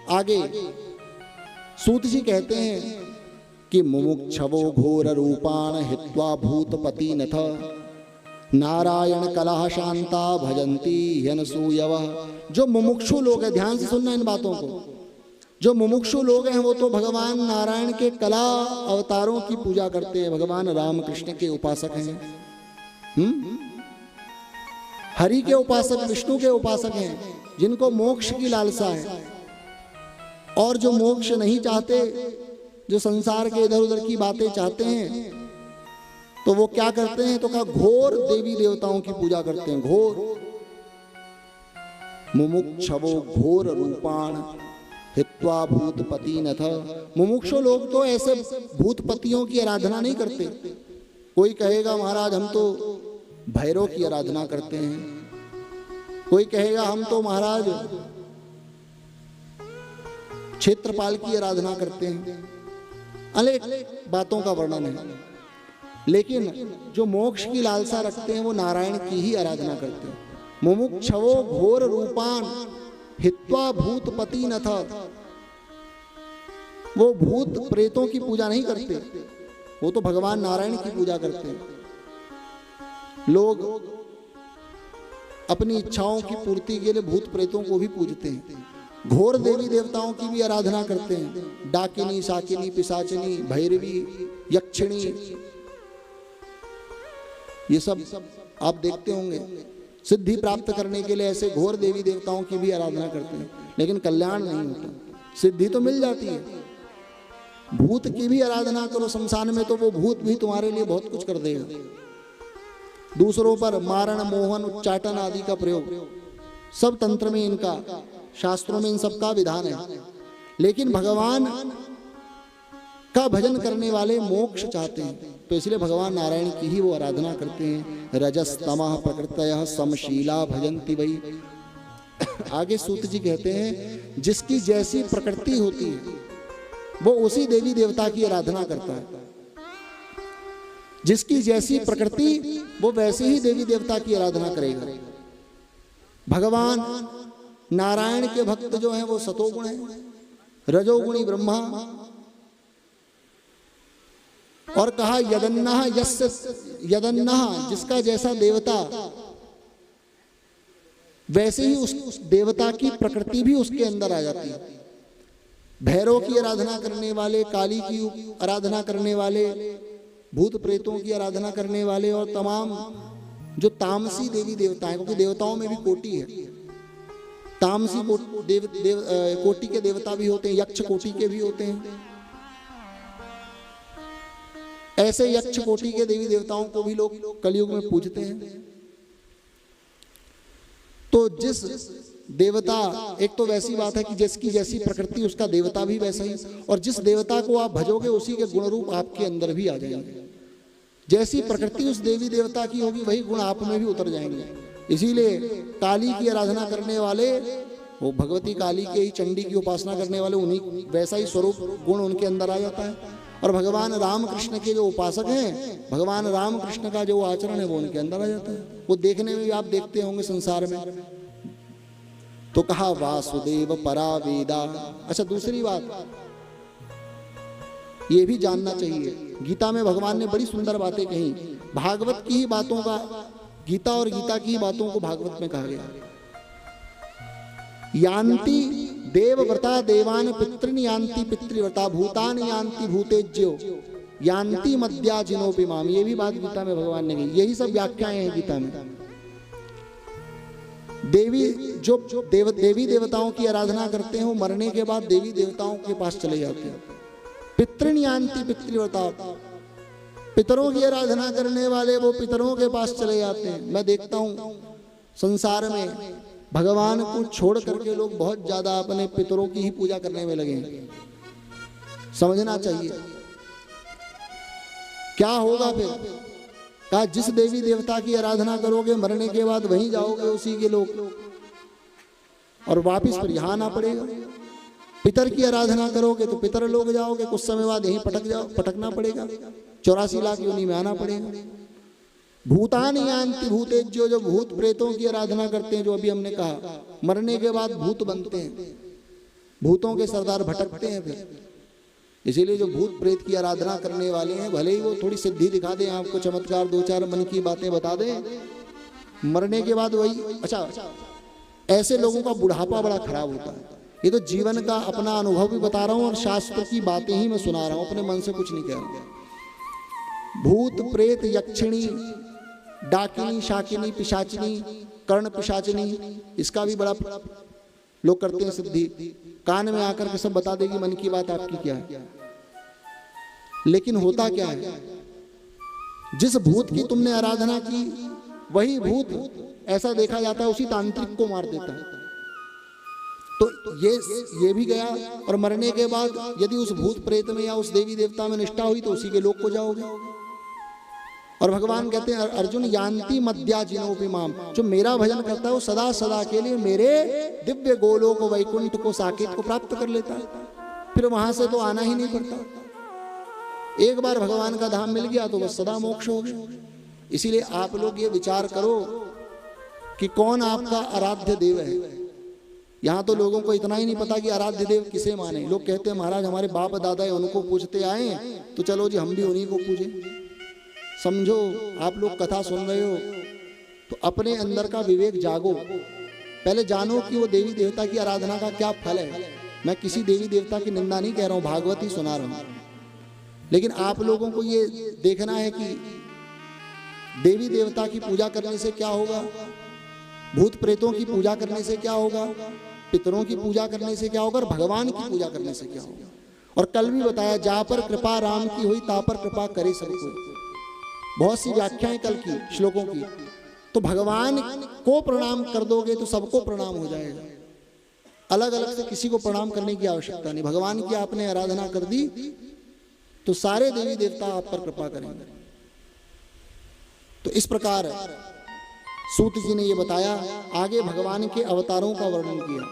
आगे सूत जी कहते हैं कि मुमुक्षवो घोर रूपान हित्वा भूतपति नथ नारायण कलह शांता भजंती यनसूयव। जो मुमुक्षु लोग हैं, ध्यान से सुनना इन बातों को, जो मुमुक्षु लोग हैं वो तो भगवान नारायण के कला अवतारों की पूजा करते हैं, भगवान राम कृष्ण के उपासक हैं, हरि के उपासक, विष्णु के उपासक हैं, जिनको मोक्ष की लालसा है। और जो मोक्ष नहीं चाहते, जो संसार के इधर उधर की बातें चाहते हैं, तो वो क्या करते हैं? तो कहा घोर देवी देवताओं की पूजा करते हैं। घोर मुमुक्षवो घोर रूपाण हित्वा भूतपति नथ। मुमुक्षु लोग तो ऐसे भूतपतियों की आराधना नहीं करते। कोई कहेगा महाराज हम तो भैरव की आराधना करते हैं, कोई कहेगा हम तो महाराज क्षेत्रपाल की आराधना करते हैं। अनेक बातों का वर्णन है, लेकिन जो मोक्ष की लालसा रखते हैं वो नारायण की ही आराधना करते हैं। मुमुक्षवो घोर रूपान हित्वा भूतपति नथ। वो भूत प्रेतों की पूजा नहीं करते, वो तो भगवान नारायण की पूजा करते हैं। लोग अपनी इच्छाओं की पूर्ति के लिए भूत प्रेतों को भी पूजते हैं, घोर देवी देवताओं की भी आराधना करते हैं। डाकिनी, शाकिनी, पिशाचिनी, भैरवी, यक्षिणी, ये सब आप देखते होंगे। सिद्धि प्राप्त करने के लिए ऐसे घोर देवी देवताओं की भी आराधना करते हैं, लेकिन कल्याण नहीं होता। सिद्धि तो मिल जाती है, भूत की भी आराधना करो शमशान में तो वो भूत भी तुम्हारे लिए बहुत कुछ कर देगा। दूसरों पर मारण, मोहन, उच्चाटन आदि का प्रयोग सब तंत्र में, इनका शास्त्रों में इन सब का विधान है। लेकिन भगवान का भजन करने वाले मोक्ष चाहते हैं, तो इसलिए भगवान नारायण की ही वो आराधना करते हैं। रजस्तमः प्रकृतयः समशीला भजन्ति वै। आगे सूत जी कहते हैं जिसकी जैसी प्रकृति होती है वो उसी देवी देवता की आराधना करता है। जिसकी जैसी प्रकृति वो वैसे ही देवी देवता की आराधना करेगा। भगवान नारायण के भक्त जो हैं वो सतोगुण हैं, रजोगुणी ब्रह्मा। और कहा यदन्नः यस्य यदन्नः, जिसका जैसा देवता वैसे ही उस देवता की प्रकृति भी उसके अंदर आ जाती है। भैरव की आराधना करने वाले, काली की आराधना करने वाले, भूत प्रेतों की आराधना करने वाले और तमाम जो तामसी देवी देवता हैं, क्योंकि देवताओं में भी कोटि है। तामसी कोटि के देवता भी होते हैं, यक्ष कोटि के भी होते हैं। ऐसे यक्ष कोटि के देवी देवताओं को भी लोग कलयुग में पूजते हैं। तो जिस देवता, एक तो वैसी बात है कि जिसकी जैसी प्रकृति उसका देवता भी वैसा ही, और जिस देवता को आप भजोगे उसी के गुण रूप आपके अंदर भी आ जाएंगे। जैसी प्रकृति उस देवी देवता की होगी वही गुण आप में भी उतर जाएंगे। इसीलिए काली की आराधना करने वाले वो भगवती काली के ही, चंडी की उपासना करने वाले उन्हीं वैसा ही स्वरूप गुण उनके अंदर आ जाता है। और भगवान राम कृष्ण के जो उपासक हैं, भगवान राम कृष्ण का जो आचरण है वो उनके अंदर आ जाता है। वो देखने में भी आप देखते होंगे संसार में। तो कहा वासुदेव परा वेदा। अच्छा, दूसरी बात ये भी जानना चाहिए, गीता में भगवान ने बड़ी सुंदर बातें कही। भागवत की ही बातों का, गीता और गीता की ही बातों को भागवत में कहा गया। यान्ति देवव्रता देवान पितृन यान्ति पितृव्रता भूतान यान्ति भूतेज्यो यान्ति मद्या जिनोपि माम। ये भी बात गीता में भगवान ने कही। यही सब व्याख्याएं हैं गीता में। देवी देवताओं की आराधना करते हैं वो मरने के बाद देवी देवताओं के पास चले जाते हैं। पितृन यान्ति पितृव्रता, पितरों की आराधना करने वाले वो पितरों के पास चले जाते हैं। मैं देखता हूँ संसार में भगवान को छोड़ करके लोग बहुत ज्यादा अपने पितरों की ही पूजा करने में लगे हैं। समझना चाहिए क्या होगा फिर। कहा जिस देवी देवता की आराधना करोगे मरने के बाद वहीं जाओगे उसी के लोग, और वापिस फिर यहाँ आना पड़ेगा। पितर की आराधना करोगे तो पितर लोग जाओगे, कुछ समय बाद यहीं पटकना पड़ेगा, 84 लाख योनि में आना पड़ेगा। भूतान यान्ति भूतेज्यो, जो भूत प्रेतों की आराधना करते हैं, जो अभी हमने कहा मरने के बाद भूत बनते हैं, भूतों के सरदार भटकते हैं फिर। इसीलिए जो भूत प्रेत की आराधना करने वाले हैं, भले ही वो थोड़ी सिद्धि दिखा दें आपको, चमत्कार दो चार मन की बातें बता दें, मरने के बाद वही। अच्छा, ऐसे लोगों का बुढ़ापा बड़ा खराब होता है। ये तो जीवन का अपना अनुभव भी बता रहा हूं और शास्त्र की बातें ही मैं सुना रहा हूं, अपने मन से कुछ नहीं कह रहा। भूत प्रेत यक्षिणी डाकिनी शाकिनी पिशाचिनी कर्ण पिशाचिनी, इसका भी बड़ा लोग करते हैं सिद्धि, कान में आकर के सब बता देगी मन की बात आपकी क्या है। लेकिन होता क्या है, जिस भूत की तुमने आराधना की वही भूत ऐसा देखा जाता है उसी तांत्रिक को मार देता है। तो ये भी गया, और मरने के बाद यदि उस भूत प्रेत में या उस देवी देवता में निष्ठा हुई तो उसी के लोक को जाओगे। और भगवान कहते हैं अर्जुन यान्ति मद्या जिनोपि माम, जो मेरा भजन करता है वो सदा सदा के लिए मेरे दिव्य गोलोक वैकुंठ को साकेत को प्राप्त कर लेता है, फिर वहां से तो आना ही नहीं पड़ता। एक बार भगवान का धाम मिल गया तो बस सदा मोक्ष हो गया। इसीलिए आप लोग ये विचार करो कि कौन आपका आराध्य देव है। यहाँ तो लोगों को इतना ही नहीं पता कि आराध्य देव किसे माने। लोग कहते हैं महाराज हमारे बाप दादा है उनको पूछते आए, तो चलो जी हम भी उन्हीं को पूजें। समझो, आप लोग कथा सुन रहे हो तो अपने अंदर का विवेक जागो, पहले जानो कि वो देवी देवता की आराधना का क्या फल है। मैं किसी देवी देवता की निंदा नहीं कह रहा हूँ, भागवत ही सुना रहा हूँ। लेकिन आप लोगों को ये देखना है कि देवी देवता की पूजा करने से क्या होगा, भूत प्रेतों की पूजा करने से क्या होगा, पितरों की पूजा करने से क्या होगा, और भगवान की पूजा करने से क्या होगा। और कल भी बताया, जा पर कृपा राम की हुई ता पर कृपा करे सबको। बहुत सी व्याख्याएं कल की श्लोकों की। तो भगवान को प्रणाम कर दोगे तो सबको प्रणाम हो जाएगा, अलग अलग से किसी को प्रणाम करने की आवश्यकता नहीं। भगवान की आपने आराधना कर दी तो सारे देवी देवता आप पर कृपा करेंगे। तो इस प्रकार सूत जी ने ये बताया। आगे भगवान के अवतारों का वर्णन किया।